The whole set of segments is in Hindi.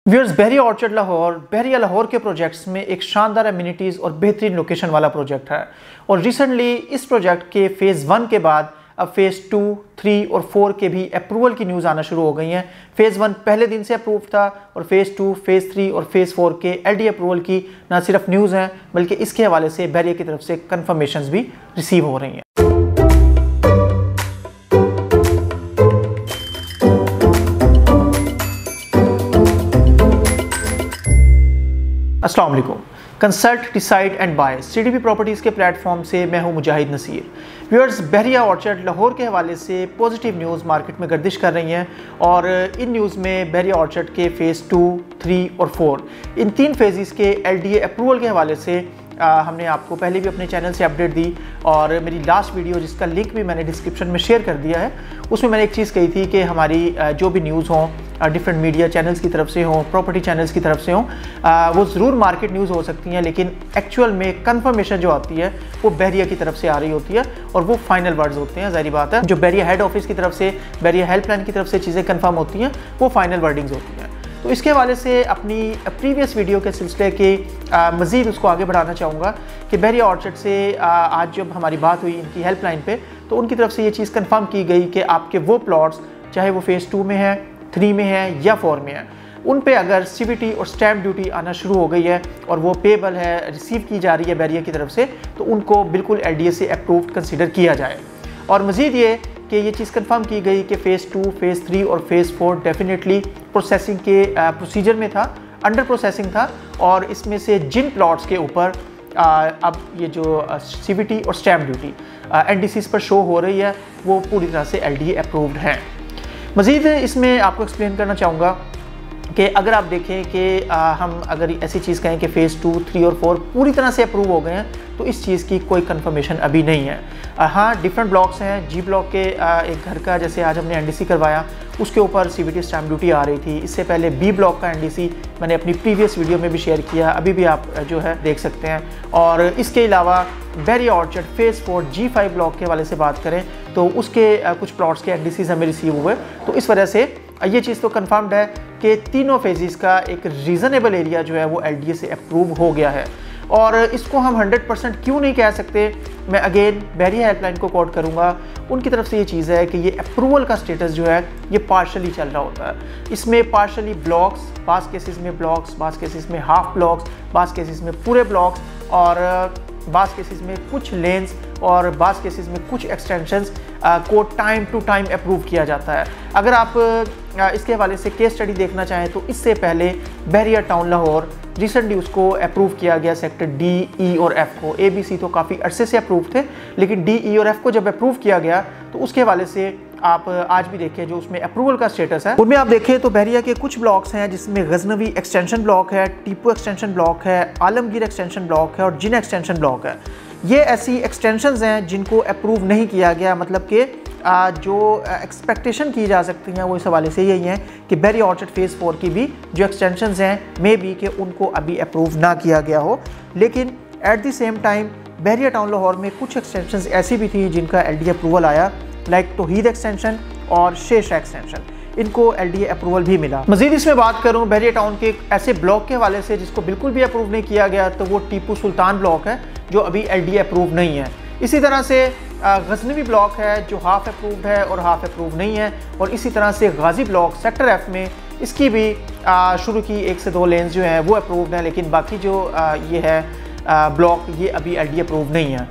व्यूअर्स, बहरिया ऑर्चर्ड लाहौर बहरिया लाहौर के प्रोजेक्ट्स में एक शानदार एमिनिटीज़ और बेहतरीन लोकेशन वाला प्रोजेक्ट है। और रिसेंटली इस प्रोजेक्ट के फ़ेज़ 1 के बाद अब फ़ेज़ 2, 3 और 4 के भी अप्रूवल की न्यूज़ आना शुरू हो गई हैं। फ़ेज़ 1 पहले दिन से अप्रूव था और फ़ेज़ 2, फ़ेज़ 3 और फ़ेज़ 4 के LD अप्रूवल की न सिर्फ न्यूज़ हैं बल्कि इसके हवाले से बहरिया की तरफ से कन्फर्मेशंस भी रिसीव हो रही हैं। अस्सलाम वालेकुम। Consult, decide and buy CDP properties के प्लेटफॉर्म से मैं हूं मुजाहिद नसीर। व्यूअर्स, बहरिया ऑर्चर्ड लाहौर के हवाले से पॉजिटिव न्यूज़ मार्केट में गर्दिश कर रही हैं और इन न्यूज़ में बहरिया ऑर्चर्ड के फ़ेज़ 2, 3 और 4 इन 3 फेजेस के LDA अप्रूवल के हवाले से हमने आपको पहले भी अपने चैनल से अपडेट दी और मेरी लास्ट वीडियो जिसका लिंक भी मैंने डिस्क्रिप्शन में शेयर कर दिया है, उसमें मैंने एक चीज़ कही थी कि हमारी जो भी न्यूज़ हों डिफरेंट मीडिया चैनल्स की तरफ से हों, प्रॉपर्टी चैनल्स की तरफ से हों, वो ज़रूर मार्केट न्यूज़ हो सकती हैं, लेकिन एक्चुअल में कंफर्मेशन जो आती है वो बहरिया की तरफ से आ रही होती है और वो फाइनल वर्ड्स होते हैं। ज़ाहिर बात है, जो बहरिया हेड ऑफिस की तरफ से, बहरिया हेल्पलाइन की तरफ से चीज़ें कन्फर्म होती हैं वो फाइनल वर्डिंग्स होती हैं। तो इसके हवाले से अपनी प्रीवियस वीडियो के सिलसिले के मज़ीद उसको आगे बढ़ाना चाहूँगा कि बहरिया ऑर्चर्ड से आज जब हमारी बात हुई इनकी हेल्पलाइन पे, तो उनकी तरफ से ये चीज़ कंफर्म की गई कि आपके वो प्लॉट्स चाहे वो फ़ेज़ 2 में है, 3 में है या 4 में है, उन पे अगर CVT और स्टैम्प ड्यूटी आना शुरू हो गई है और वो पेबल है, रिसीव की जा रही है बहरिया की तरफ से, तो उनको बिल्कुल LDA से अप्रूव्ड कंसिडर किया जाए। और मज़ीद ये कि ये चीज़ कंफर्म की गई कि फ़ेज़ 2, फ़ेज़ 3 और फ़ेज़ 4 डेफिनेटली प्रोसेसिंग के प्रोसीजर में था, अंडर प्रोसेसिंग था और इसमें से जिन प्लॉट्स के ऊपर अब ये जो CVT और स्टैम्प ड्यूटी NDCs पर शो हो रही है वो पूरी तरह से LDA अप्रूव्ड हैं। मज़ीद इसमें आपको एक्सप्लेन करना चाहूँगा कि अगर आप देखें कि हम अगर ऐसी चीज़ कहें कि फ़ेज़ 2, 3 और 4 पूरी तरह से अप्रूव हो गए हैं, तो इस चीज़ की कोई कंफर्मेशन अभी नहीं है। हाँ, डिफरेंट ब्लॉक्स हैं। G ब्लॉक के एक घर का जैसे आज हमने NDC करवाया, उसके ऊपर CVT स्टैम्प ड्यूटी आ रही थी। इससे पहले B ब्लॉक का NDC मैंने अपनी प्रीवियस वीडियो में भी शेयर किया, अभी भी आप जो है देख सकते हैं। और इसके अलावा बहरिया ऑर्चर्ड फ़ेज़ 4 G5 ब्लॉक के वाले से बात करें तो उसके कुछ प्लॉट्स के NDCs हमें रिसीव हुए। तो इस वजह से ये चीज़ तो कन्फर्म्ड है कि तीनों फेजेस का एक रीज़नेबल एरिया जो है वो LDA से अप्रूव हो गया है। और इसको हम 100% क्यों नहीं कह सकते, मैं अगेन बहरिया हेल्पलाइन को कोट करूँगा। उनकी तरफ से ये चीज़ है कि ये अप्रूवल का स्टेटस जो है ये पार्शली चल रहा होता है। इसमें पार्शली ब्लॉक्स, बास केसेस में ब्लॉक्स, बास केसेस में हाफ ब्लॉक्स, बास केसेस में पूरे ब्लॉक्स और बास केसेस में कुछ लेन्स और बास केसेस में कुछ एक्सटेंशंस को टाइम टू टाइम अप्रूव किया जाता है। अगर आप इसके हवाले से केस स्टडी देखना चाहें तो इससे पहले बहरिया टाउन लाहौर रिसेंटली उसको अप्रूव किया गया सेक्टर D, E और F को। A, B, C तो काफ़ी अरसे से अप्रूव थे, लेकिन D, E और F को जब अप्रूव किया गया तो उसके हवाले से आप आज भी देखें जो उसमें अप्रूवल का स्टेटस है उनमें आप देखें तो बहरिया के कुछ ब्लॉक्स हैं जिसमें गजनवी एक्सटेंशन ब्लॉक है, टीपू एक्सटेंशन ब्लॉक है, आलमगीर एक्सटेंशन ब्लॉक है और जिन एक्सटेंशन ब्लॉक है। ये ऐसी एक्सटेंशंस हैं जिनको अप्रूव नहीं किया गया, मतलब कि जो एक्सपेक्टेशन की जा सकती हैं वो इस हवाले से यही हैं कि बहरिया ऑर्चर्ड फ़ेज़ 4 की भी जो एक्सटेंशंस हैं मे बी कि उनको अभी अप्रूव ना किया गया हो। लेकिन at the same time Bahria town Lahore में कुछ एक्सटेंशंस ऐसी भी थी जिनका LDA अप्रूवल आया, लाइक तौहीद एक्सटेंशन और शेर एक्सटेंशन, इनको LDA अप्रूवल भी मिला। मज़ीद इसमें बात करूँ बहरिया टाउन के ऐसे ब्लॉक के हवाले से जिसको बिल्कुल भी अप्रूव नहीं किया गया, तो वो टीपू सुल्तान ब्लॉक है जो अभी LDA अप्रूव नहीं है। इसी तरह से गजनवी ब्लॉक है जो हाफ अप्रूव्ड है और हाफ अप्रूव नहीं है। और इसी तरह से गाजी ब्लॉक सेक्टर F में इसकी भी शुरू की 1 से 2 लेन्स जो हैं वो अप्रूव्ड हैं, लेकिन बाकी जो ये है ब्लॉक ये अभी LDA अप्रूव नहीं है।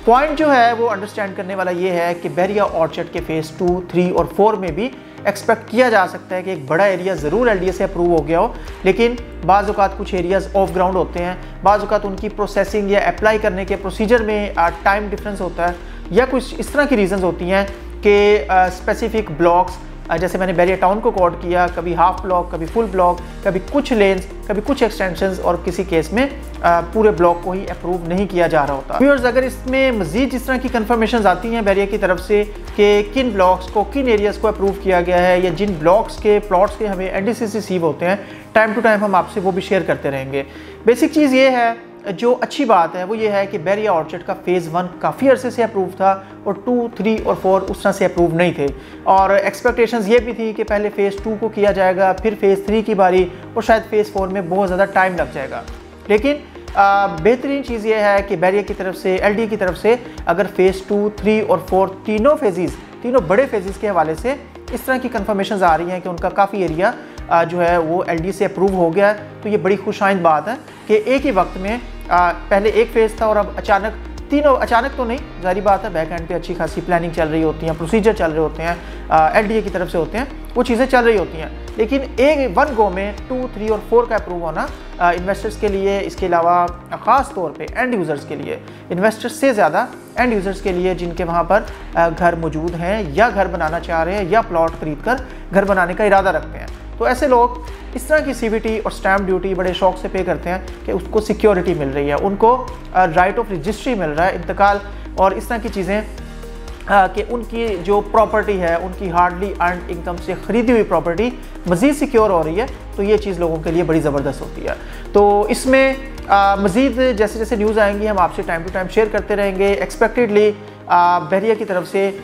पॉइंट जो है वो अंडरस्टैंड करने वाला ये है कि बहरिया ऑर्चर्ड के फ़ेज़ 2, 3 और 4 में भी एक्सपेक्ट किया जा सकता है कि एक बड़ा एरिया ज़रूर LDA से अप्रूव हो गया हो, लेकिन बाज़ औक़ात कुछ एरियाज़ ऑफ ग्राउंड होते हैं, बाज़ औक़ात उनकी प्रोसेसिंग या अप्लाई करने के प्रोसीजर में टाइम डिफरेंस होता है या कुछ इस तरह की रीज़न्स होती हैं कि स्पेसिफिक ब्लॉक्स, जैसे मैंने बहरिया टाउन को कोट किया, कभी हाफ ब्लॉक, कभी फुल ब्लॉक, कभी कुछ लेन्स, कभी कुछ एक्सटेंशंस और किसी केस में पूरे ब्लॉक को ही अप्रूव नहीं किया जा रहा होता। व्यूअर्स, अगर इसमें मज़ीद जिस तरह की कंफर्मेशन आती हैं बहरिया की तरफ से कि किन ब्लॉक्स को, किन एरियाज़ को अप्रूव किया गया है या जिन ब्लॉक्स के प्लॉट्स के हमें NDCs रिसीव होते हैं, टाइम टू टाइम हम आपसे वो भी शेयर करते रहेंगे। बेसिक चीज़ ये है जो अच्छी बात है वो ये है कि बहरिया ऑर्चर्ड का फ़ेज़ 1 काफ़ी अरसे से अप्रूव था और 2, 3 और 4 उस तरह से अप्रूव नहीं थे। और एक्सपेक्टेशंस ये भी थी कि पहले फ़ेज़ 2 को किया जाएगा, फिर फ़ेज़ 3 की बारी, और शायद फ़ेज़ 4 में बहुत ज़्यादा टाइम लग जाएगा। लेकिन बेहतरीन चीज़ ये है कि बहरिया की तरफ से, LDA की तरफ से, अगर फ़ेज़ 2, 3 और 4 तीनों बड़े फेजेस के हवाले से इस तरह की कंफर्मेशन आ रही हैं कि उनका काफ़ी एरिया जो है वो LDA से अप्रूव हो गया है, तो ये बड़ी खुशाइंद बात है कि एक ही वक्त में पहले एक फ़ेज़ था और अब अचानक तीनों, अचानक तो नहीं, जारी बात है, बैक एंड पे अच्छी खासी प्लानिंग चल रही होती है, प्रोसीजर चल रहे होते हैं, LDA की तरफ से होते हैं, वो चीज़ें चल रही होती हैं। लेकिन एक वन गो में 2, 3 और 4 का अप्रूव होना इन्वेस्टर्स के लिए, इसके अलावा ख़ास तौर पे एंड यूज़र्स के लिए, इन्वेस्टर्स से ज़्यादा एंड यूज़र्स के लिए जिनके वहाँ पर घर मौजूद हैं या घर बनाना चाह रहे हैं या प्लॉट खरीद कर घर बनाने का इरादा रखते हैं, तो ऐसे लोग इस तरह की CVT और स्टैम्प ड्यूटी बड़े शौक से पे करते हैं कि उसको सिक्योरिटी मिल रही है, उनको राइट ऑफ रजिस्ट्री मिल रहा है, इंतकाल और इस तरह की चीज़ें कि उनकी जो प्रॉपर्टी है, उनकी हार्डली अर्न इनकम से ख़रीदी हुई प्रॉपर्टी मज़ीद सिक्योर हो रही है, तो ये चीज़ लोगों के लिए बड़ी ज़बरदस्त होती है। तो इसमें मज़ीद जैसे जैसे न्यूज़ आएंगी हम आपसे टाइम टू टाइम शेयर करते रहेंगे। एक्सपेक्टेडली बहरिया की तरफ से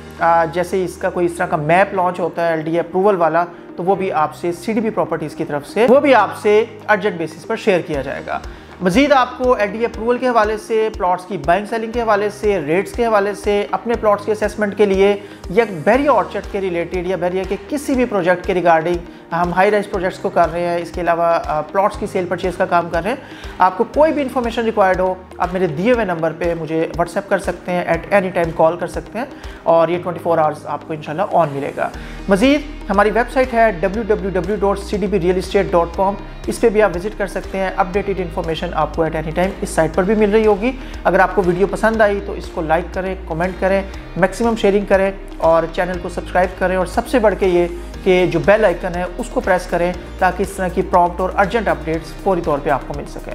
जैसे इसका कोई इस तरह का मैप लॉन्च होता है LDA अप्रूवल वाला, तो वो भी आपसे CDP प्रॉपर्टीज़ की तरफ से वो भी आपसे अर्जेंट बेसिस पर शेयर किया जाएगा। मज़ीद आपको LDA अप्रूवल के हवाले से, प्लॉट्स की बाइंग सेलिंग के हवाले से, रेट्स के हवाले से, अपने प्लॉट्स के असेसमेंट के लिए या बहरिया ऑर्चर्ड के रिलेटेड या बहरिया के किसी भी प्रोजेक्ट के रिगार्डिंग, हम हाई राइज प्रोजेक्ट्स को कर रहे हैं, इसके अलावा प्लॉट्स की सेल परचेज़ का काम कर रहे हैं, आपको कोई भी इन्फॉर्मेशन रिक्वायर्ड हो, आप मेरे दिए हुए नंबर पे मुझे व्हाट्सएप कर सकते हैं, एट एनी टाइम कॉल कर सकते हैं और ये 24 आवर्स आपको इंशाल्लाह ऑन मिलेगा। मज़ीद हमारी वेबसाइट है www.cdbrealestate.com, इस पर भी आप विजिट कर सकते हैं। अपडेटेड इन्फॉर्मेशन आपको एट एनी टाइम इस साइट पर भी मिल रही होगी। अगर आपको वीडियो पसंद आई तो इसको लाइक करें, कमेंट करें, मैक्सिमम शेयरिंग करें और चैनल को सब्सक्राइब करें, और सबसे बढ़ के ये कि जो बेल आइकन है उसको प्रेस करें ताकि इस तरह की प्रॉम्प्ट और अर्जेंट अपडेट्स फौरी तौर पे आपको मिल सकें।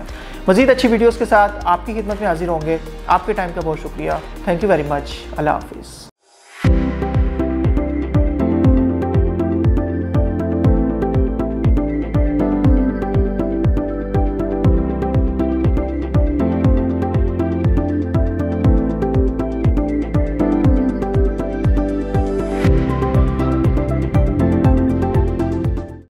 मज़ीद अच्छी वीडियोस के साथ आपकी खिदमत में हाजिर होंगे। आपके टाइम का बहुत शुक्रिया। Thank you very much. अल्लाह हाफिज़।